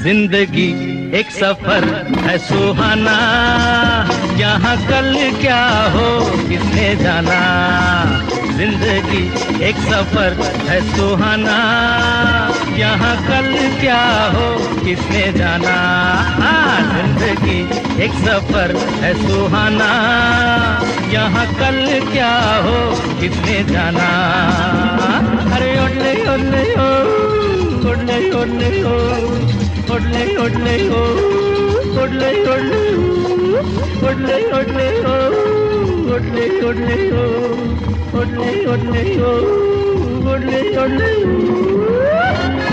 जिंदगी एक सफर है सुहाना, यहाँ कल क्या हो किसने जाना। जिंदगी एक सफर है सुहाना, यहाँ कल क्या हो किसने जाना। जिंदगी एक सफर है सुहाना, यहाँ कल क्या हो किसने जाना। अरे ओले ओले ओ, ओले ओले ओ, ओले ओले ओ, ओले ओले ओ, ओले ओले ओ, ओले ओले ओ, ओले ओले ओ, ओले ओले ओ।